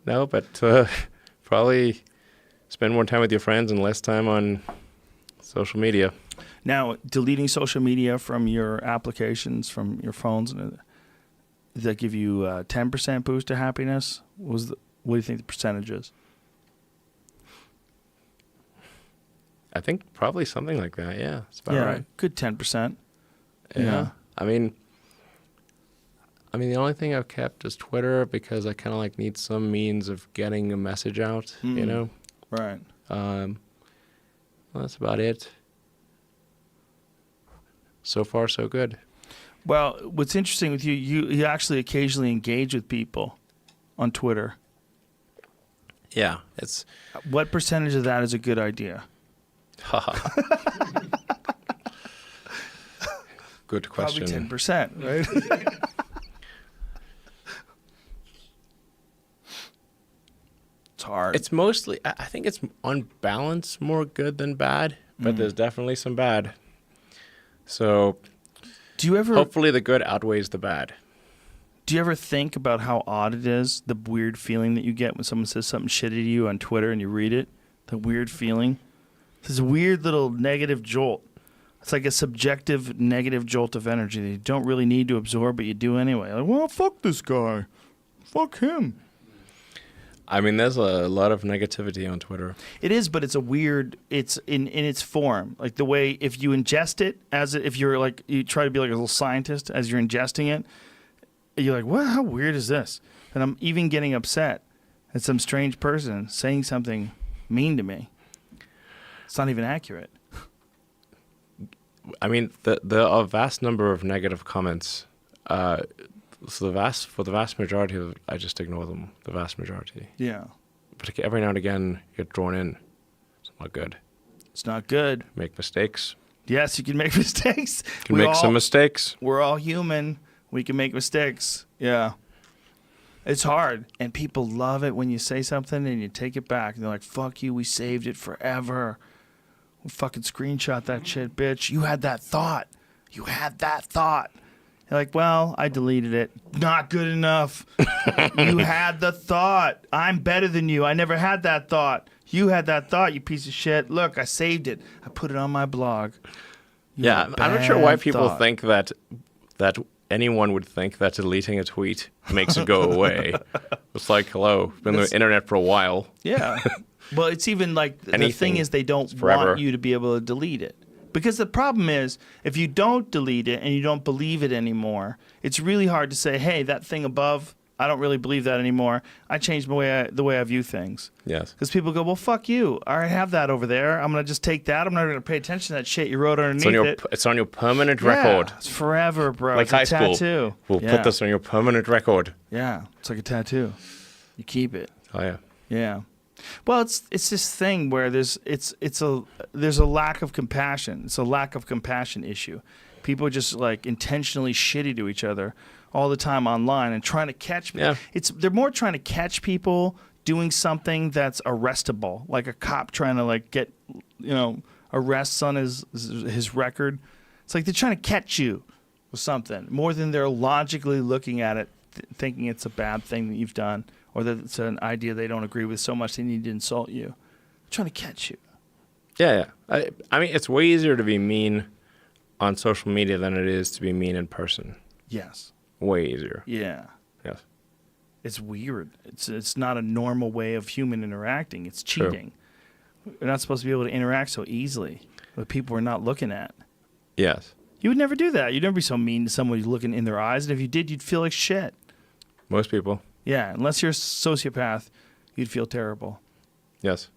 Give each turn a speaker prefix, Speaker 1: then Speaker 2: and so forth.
Speaker 1: No, but probably spend more time with your friends and less time on social media.
Speaker 2: Now, deleting social media from your applications, from your phones, does that give you a 10% boost to happiness? What do you think the percentage is?
Speaker 1: I think probably something like that. Yeah, it's about right.
Speaker 2: Good 10%.
Speaker 1: Yeah. I mean, the only thing I've kept is Twitter because I kind of like need some means of getting a message out. You know.
Speaker 2: Right.
Speaker 1: Well, that's about it. So far, so good.
Speaker 2: Well, what's interesting with you, you actually occasionally engage with people on Twitter.
Speaker 1: Yeah, it's.
Speaker 2: What percentage of that is a good idea?
Speaker 1: Good question.
Speaker 2: Probably 10%, right? It's hard.
Speaker 1: It's mostly, I think it's on balance more good than bad, but there's definitely some bad. So,
Speaker 2: do you ever?
Speaker 1: Hopefully, the good outweighs the bad.
Speaker 2: Do you ever think about how odd it is, the weird feeling that you get when someone says something shitty to you on Twitter and you read it? The weird feeling? This weird little negative jolt. It's like a subjective negative jolt of energy that you don't really need to absorb, but you do anyway. Like, well, fuck this guy. Fuck him.
Speaker 1: I mean, there's a lot of negativity on Twitter. It
Speaker 2: is, but it's a weird, it's in its form. Like the way, if you ingest it, if you're like, you try to be like a little scientist as you're ingesting it, you're like, what? How weird is this? And I'm even getting upset at some strange person saying something mean to me. It's not even accurate.
Speaker 1: I mean, there are a vast number of negative comments. So for the vast majority of it, I just ignore them. The vast majority.
Speaker 2: Yeah.
Speaker 1: But every now and again, you get drawn in. It's not good.
Speaker 2: It's not good.
Speaker 1: Make mistakes.
Speaker 2: Yes, you can make mistakes.
Speaker 1: You can make some mistakes.
Speaker 2: We're all human. We can make mistakes. Yeah. It's hard. And people love it when you say something and you take it back. And they're like, fuck you, we saved it forever. We'll fucking screenshot that shit, bitch. You had that thought. You had that thought. You're like, well, I deleted it. Not good enough. You had the thought. I'm better than you. I never had that thought. You had that thought, you piece of shit. Look, I saved it. I put it on my blog.
Speaker 1: Yeah, I'm not sure why people think that anyone would think that deleting a tweet makes it go away. It's like, hello, been on the internet for a while.
Speaker 2: Yeah. Well, it's even like the thing is they don't want you to be able to delete it. Because the problem is, if you don't delete it and you don't believe it anymore, it's really hard to say, hey, that thing above, I don't really believe that anymore. I changed the way I view things.
Speaker 1: Yes.
Speaker 2: Because people go, well, fuck you. I have that over there. I'm going to just take that. I'm not going to pay attention to that shit you wrote underneath it.
Speaker 1: It's on your permanent record.
Speaker 2: It's forever, bro.
Speaker 1: Like
Speaker 2: it's
Speaker 1: high
Speaker 2: a
Speaker 1: school.
Speaker 2: Tattoo.
Speaker 1: We'll put this on your permanent record.
Speaker 2: Yeah. It's like a tattoo. You keep it.
Speaker 1: Oh, yeah.
Speaker 2: Yeah. Well, it's this thing where there's a lack of compassion. It's a lack of compassion issue. People are just like intentionally shitty to each other all the time online and trying to catch.
Speaker 1: Yeah.
Speaker 2: They're more trying to catch people doing something that's arrestable, like a cop trying to like get arrests on his record. It's like they're trying to catch you with something more than they're logically looking at it, thinking it's a bad thing that you've done. Or that it's an idea they don't agree with so much they need to insult you. They're trying to catch you.
Speaker 1: Yeah. I mean, it's way easier to be mean on social media than it is to be mean in person.
Speaker 2: Yes.
Speaker 1: Way easier.
Speaker 2: Yeah.
Speaker 1: Yes.
Speaker 2: It's weird. It's not a normal way of human interacting. It's cheating. True. We're not supposed to be able to interact so easily with people we're not looking at.
Speaker 1: Yes.
Speaker 2: You would never do that. You'd never be so mean to someone who's looking in their eyes. And if you did, you'd feel like shit.
Speaker 1: Most people.
Speaker 2: Yeah, unless you're a sociopath, you'd feel terrible.
Speaker 1: Yes.